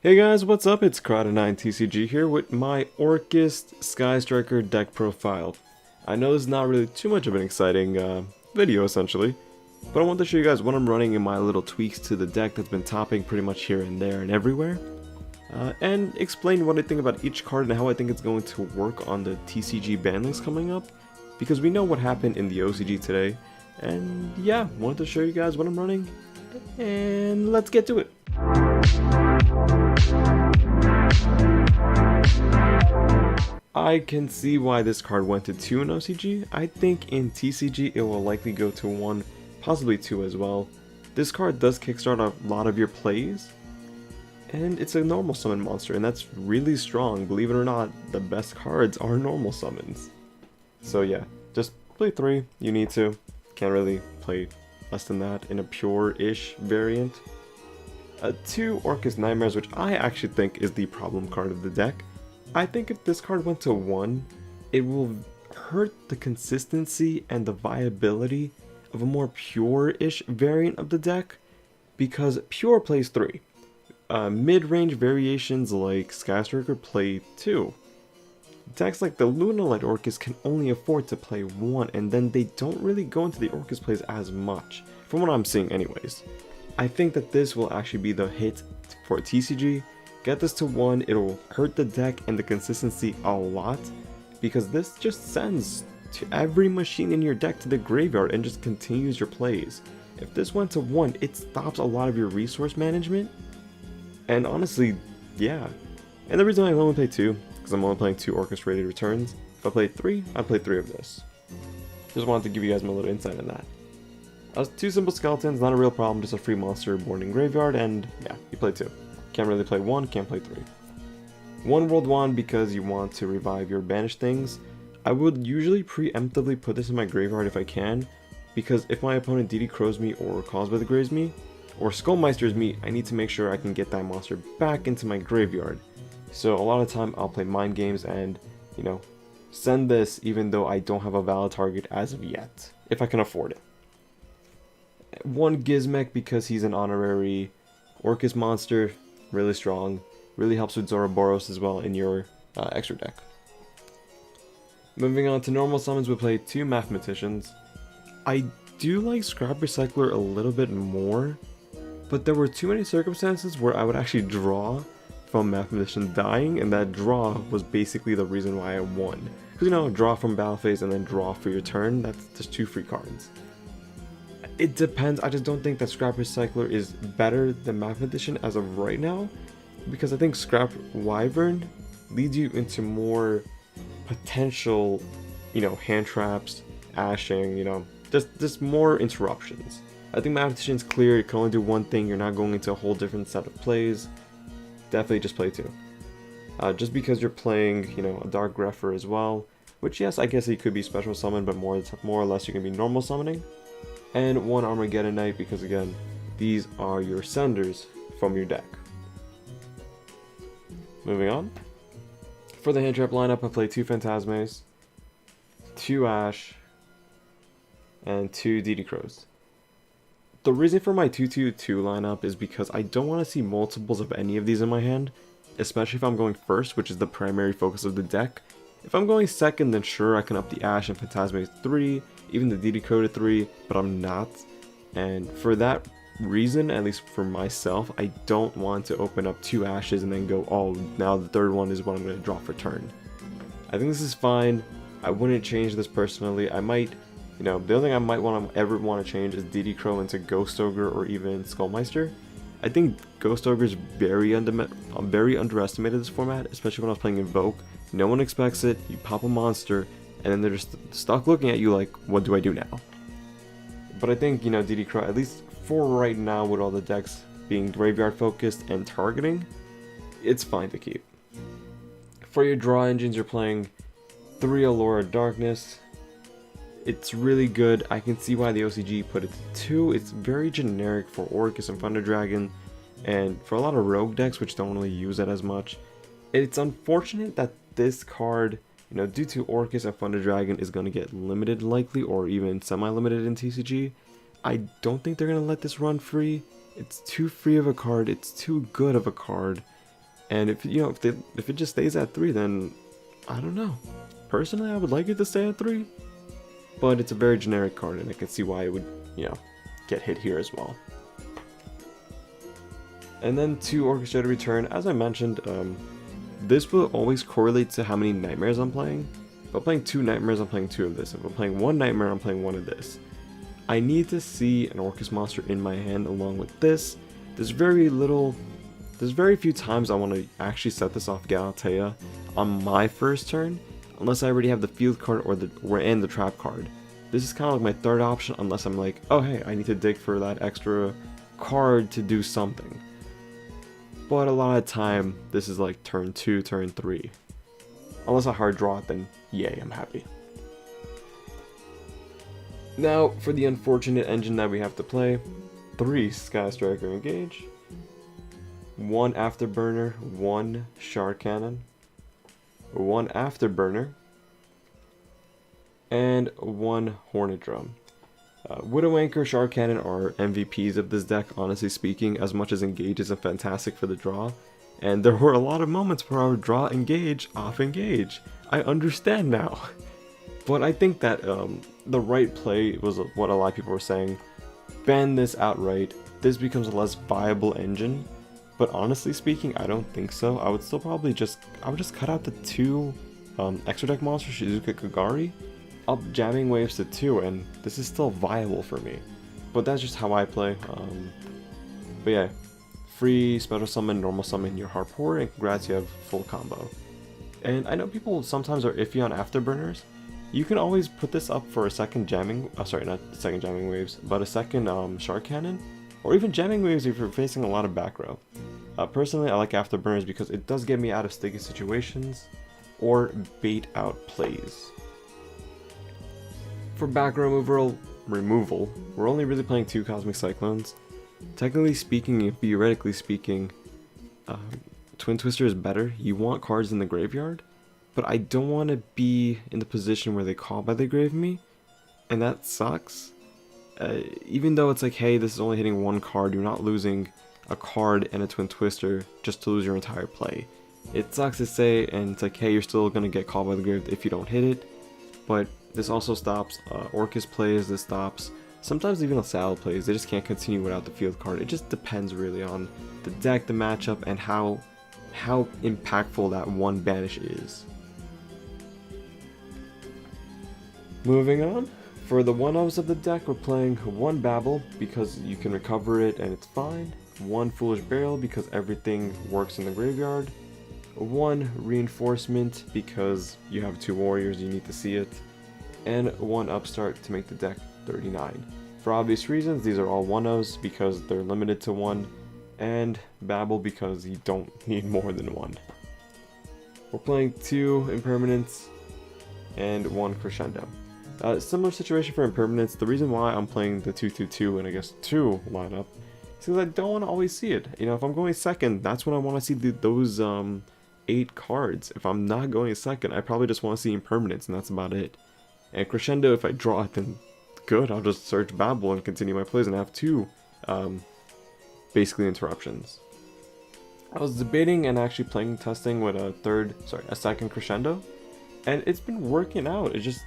Hey guys, what's up? It's Crowd9TCG here with my ORCUST Sky Striker deck profile. I know this is not really too much of an exciting video essentially, but I want to show you guys what I'm running in my little tweaks to the deck that's been topping pretty much here and there and everywhere. And explain what I think about each card and how I think it's going to work on the TCG ban list coming up, because we know what happened in the OCG today. And yeah, wanted to show you guys what I'm running, and let's get to it. I can see why this card went to 2 in OCG. I think in TCG it will likely go to 1, possibly 2 as well. This card does kickstart a lot of your plays, and it's a normal summon monster, and that's really strong. Believe it or not, the best cards are normal summons. So yeah, just play 3, you need to. Can't really play less than that in a pure-ish variant. 2 ORCUST Nightmares, which I actually think is the problem card of the deck. I think if this card went to 1, it will hurt the consistency and the viability of a more pure-ish variant of the deck, because pure plays 3. Mid-range variations like Sky Striker play 2. Decks like the Lunalight ORCUST can only afford to play 1, and then they don't really go into the ORCUST plays as much, from what I'm seeing anyways. I think that this will actually be the hit for TCG. Get this to 1, it'll hurt the deck and the consistency a lot, because this just sends to every machine in your deck to the graveyard and just continues your plays. If this went to 1, it stops a lot of your resource management, and honestly, yeah. And the reason I only play 2, because I'm only playing 2 orchestrated returns. If I played 3, I'd play 3 of this. Just wanted to give you guys a little insight on that. 2 simple skeletons, not a real problem, just a free monster born in graveyard, and yeah, you play 2. Can't really play 1, can't play 3. 1 World Wand because you want to revive your banished things. I would usually preemptively put this in my graveyard if I can, because if my opponent DD Crows me or Causeway Graves me, or Skullmeisters me, I need to make sure I can get that monster back into my graveyard. So a lot of time I'll play mind games and, you know, send this even though I don't have a valid target as of yet, if I can afford it. 1 Gizmek because he's an honorary ORCUST monster. Really strong, really helps with Zoroboros as well in your extra deck. Moving on to normal summons, we play 2 Mathematicians. I do like Scrap Recycler a little bit more, but there were too many circumstances where I would actually draw from Mathematician dying, and that draw was basically the reason why I won. Because, you know, draw from battle phase and then draw for your turn, that's just 2 free cards. It depends. I just don't think that Scrap Recycler is better than Mathematician as of right now, because I think Scrap Wyvern leads you into more potential, you know, hand traps, ashing, you know, just more interruptions. I think Mathematician's clear, you can only do one thing, you're not going into a whole different set of plays. Definitely just play 2. Just because you're playing, you know, a Dark Grepher as well, which yes, I guess he could be special summon, but more or less you can be normal summoning. And 1 Armageddon Knight because, again, these are your senders from your deck. Moving on. For the hand trap lineup, I play 2 Phantasmes, 2 Ash, and 2 DD Crows. The reason for my 2-2-2 lineup is because I don't want to see multiples of any of these in my hand, especially if I'm going first, which is the primary focus of the deck. If I'm going second, then sure, I can up the Ash and Phantasmes to 3, even the DD Crow to 3, but I'm not. And for that reason, at least for myself, I don't want to open up 2 Ashes and then go, oh, now the third one is what I'm going to draw for turn. I think this is fine. I wouldn't change this personally. I might, you know, the only thing I might ever want to change is DD Crow into Ghost Ogre or even Skullmeister. I think Ghost Ogre is very underestimated this format, especially when I was playing Invoke. No one expects it, you pop a monster, and then they're just stuck looking at you like, what do I do now? But I think, you know, DD Crow, at least for right now, with all the decks being graveyard focused and targeting, it's fine to keep. For your draw engines, you're playing 3 Allura Darkness. It's really good. I can see why the OCG put it to 2. It's very generic for Orcus and Thunder Dragon, and for a lot of rogue decks which don't really use it as much. It's unfortunate that this card, you know, due to Orcus and Thunder Dragon, is going to get limited likely, or even semi-limited in TCG. I don't think they're going to let this run free. It's too free of a card, it's too good of a card, And if you know if it just stays at 3, then I don't know. Personally, I would like it to stay at 3, but it's a very generic card, and I can see why it would, you know, get hit here as well. And then 2 Orchestrated Return, as I mentioned, this will always correlate to how many Nightmares I'm playing. If I'm playing 2 Nightmares, I'm playing 2 of this. If I'm playing 1 Nightmare, I'm playing 1 of this. I need to see an ORCUST monster in my hand along with this. There's very few times I want to actually set this off Galatea on my first turn, unless I already have the field card or the trap card. This is kind of like my third option, unless I'm like, oh hey, I need to dig for that extra card to do something. But a lot of the time, this is like turn 2, turn 3. Unless I hard draw it, then yay, I'm happy. Now, for the unfortunate engine that we have to play, 3 Sky Striker Engage, 1 Afterburner, 1 Shard Cannon, 1 Afterburner, and 1 Hornet Drum. Widow Anchor, Shard Cannon are MVPs of this deck, honestly speaking, as much as Engage isn't fantastic for the draw. And there were a lot of moments where I would draw Engage off Engage. I understand now. But I think that the right play was what a lot of people were saying. Ban this outright. This becomes a less viable engine. But honestly speaking, I don't think so. I would still probably just cut out the 2 extra deck monsters, Shizuka Kagari, up jamming waves to 2, and this is still viable for me. But that's just how I play. But yeah, free special summon, normal summon your Harpour, and congrats, you have full combo. And I know people sometimes are iffy on Afterburners. You can always put this up for a second jamming, sorry, not second jamming waves, but a second Shard Cannon, or even jamming waves if you're facing a lot of back row. Personally, I like Afterburners because it does get me out of sticky situations, or bait out plays. For back row removal, we're only really playing 2 Cosmic Cyclones. Technically speaking, and theoretically speaking, Twin Twister is better. You want cards in the graveyard, but I don't want to be in the position where they call by the grave me, and that sucks. Even though it's like, hey, this is only hitting 1 card, you're not losing a card and a Twin Twister just to lose your entire play. It sucks to say, and it's like, hey, you're still going to get called by the grave if you don't hit it, but this also stops ORCUST plays, this stops sometimes even a Salad plays. They just can't continue without the field card. It just depends really on the deck, the matchup, and how impactful that 1 banish is. Moving on, for the 1-ofs of the deck, we're playing 1 Babel because you can recover it and it's fine, 1 Foolish Burial because everything works in the graveyard, 1 Reinforcement because you have 2 warriors, you need to see it, and 1 Upstart to make the deck 39. For obvious reasons, these are all 1-ofs because they're limited to 1, and Babel because you don't need more than 1. We're playing 2 Impermanents and 1 Crescendo. Similar situation for Impermanents. The reason why I'm playing the 2-2-2 and I guess 2 lineup is because I don't want to always see it. You know, if I'm going second, that's when I want to see those 8 cards. If I'm not going second, I probably just want to see Impermanents, and that's about it. And Crescendo, if I draw it, then good, I'll just search Babel and continue my plays and have 2 basically interruptions. I was debating and actually playing testing with a second Crescendo, and it's been working out. It's just,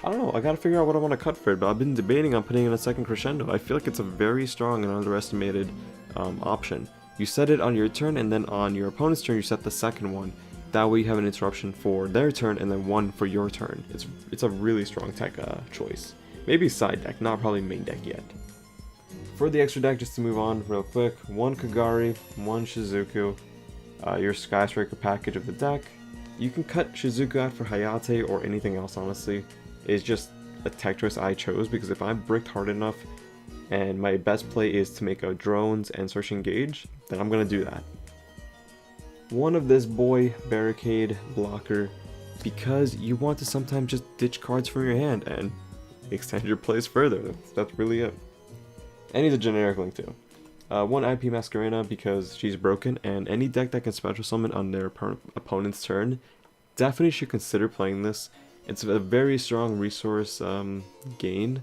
I don't know, I gotta figure out what I want to cut for it, but I've been debating on putting in a second Crescendo. I feel like it's a very strong and underestimated option. You set it on your turn, and then on your opponent's turn you set the second one. That way you have an interruption for their turn and then 1 for your turn. It's a really strong tech choice. Maybe side deck, not probably main deck yet. For the extra deck, just to move on real quick, 1 Kagari, 1 Shizuku, your Sky Striker package of the deck. You can cut Shizuku out for Hayate or anything else, honestly. It's just a tech choice I chose because if I'm bricked hard enough and my best play is to make a drones and search engage, then I'm going to do that. 1 of this boy, Barricade, Blocker, because you want to sometimes just ditch cards from your hand and extend your plays further. That's really it. And he's a generic link too. 1 IP Masquerena because she's broken, and any deck that can special summon on their opponent's turn definitely should consider playing this. It's a very strong resource gain,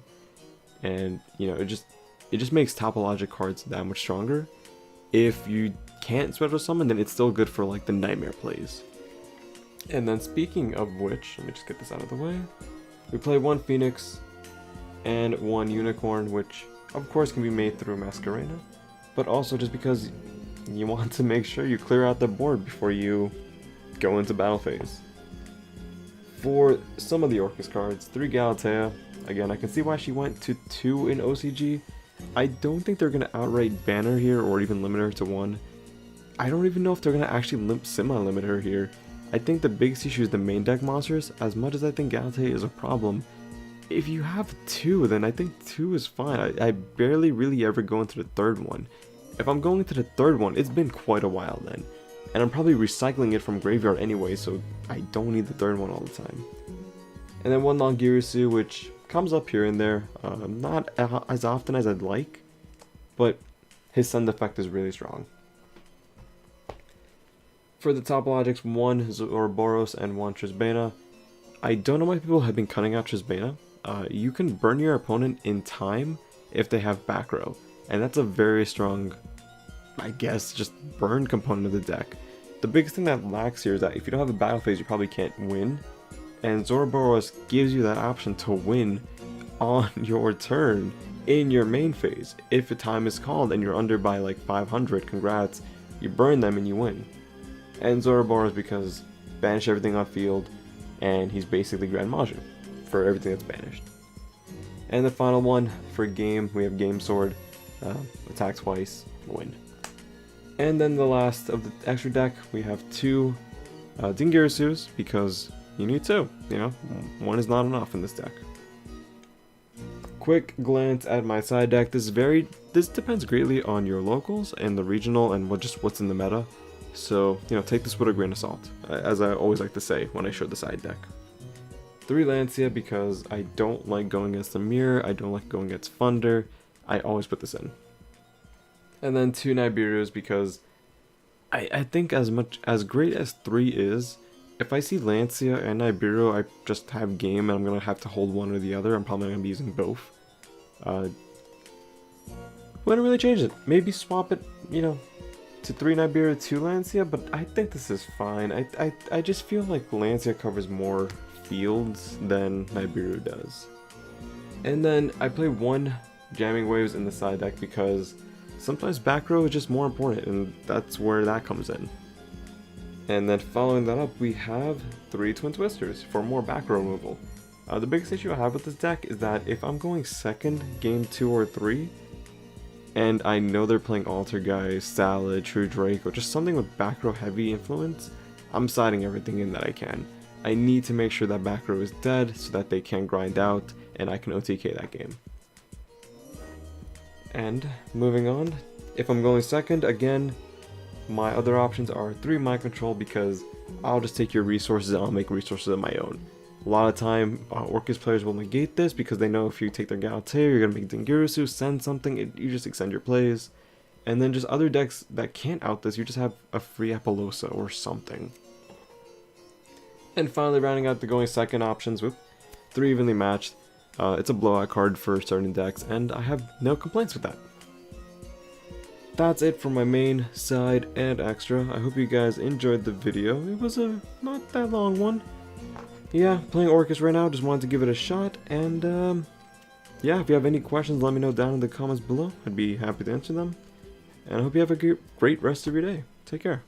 and you know, it just makes topologic cards that much stronger if you can't special summon, then it's still good for like the nightmare plays. And then speaking of which, let me just get this out of the way. We play one Phoenix and one Unicorn, which of course can be made through Masquerena, but also just because you want to make sure you clear out the board before you go into battle phase. For some of the ORCUST cards, 3 Galatea. Again, I can see why she went to 2 in OCG. I don't think they're going to outright ban her here or even limit her to 1. I don't even know if they're going to actually semi-limit her here. I think the biggest issue is the main deck monsters. As much as I think Galatea is a problem, if you have 2, then I think 2 is fine. I barely really ever go into the 3rd one. If I'm going into the 3rd one, it's been quite a while then. And I'm probably recycling it from graveyard anyway, so I don't need the 3rd one all the time. And then one Longirusu, which comes up here and there, not as often as I'd like, but his send effect is really strong. For the top logics, 1 Ouroboros and 1 Trisbana. I don't know why people have been cutting out Trisbana. You can burn your opponent in time if they have back row, and that's a very strong, I guess, just burn component of the deck. The biggest thing that lacks here is that if you don't have a battle phase, you probably can't win, and Ouroboros gives you that option to win on your turn in your main phase. If a time is called and you're under by like 500, congrats, you burn them and you win. And Ouroboros because banish everything on field, and he's basically Grand Maju for everything that's banished. And the final one for game, we have Game Sword, attack twice, win. And then the last of the extra deck, we have 2 Dingirasus because you need 2, you know, 1 is not enough in this deck. Quick glance at my side deck. This depends greatly on your locals and the regional and what's in the meta. So, you know, take this with a grain of salt, as I always like to say when I show the side deck. 3 Lancia because I don't like going against the Mirror, I don't like going against Thunder, I always put this in. And then 2 Nibiru's because I think as great as 3 is, if I see Lancia and Nibiru, I just have game and I'm going to have to hold one or the other. I'm probably going to be using both. Wouldn't really change it. Maybe swap it, you know, to 3 Nibiru, 2 Lancia, but I think this is fine. I just feel like Lancia covers more fields than Nibiru does. And then I play 1 Jamming Waves in the side deck because sometimes back row is just more important, and that's where that comes in. And then following that up, we have 3 Twin Twisters for more back row removal. The biggest issue I have with this deck is that if I'm going second, game 2 or 3, and I know they're playing Altergeist, Salad, True Drake, or just something with back row heavy influence, I'm siding everything in that I can. I need to make sure that back row is dead so that they can grind out and I can OTK that game. And moving on, if I'm going second, again, my other options are 3 Mind Control because I'll just take your resources and I'll make resources of my own. A lot of time, ORCUST players will negate this because they know if you take their Galatea, you're going to make Dingirasu, send something, you just extend your plays. And then just other decks that can't out this, you just have a free Apollosa or something. And finally, rounding out the going second options with 3 evenly matched. It's a blowout card for certain decks, and I have no complaints with that. That's it for my main, side, and extra. I hope you guys enjoyed the video. It was a not that long one. Yeah, playing ORCUST right now, just wanted to give it a shot, and yeah, if you have any questions, let me know down in the comments below. I'd be happy to answer them. And I hope you have a great rest of your day. Take care.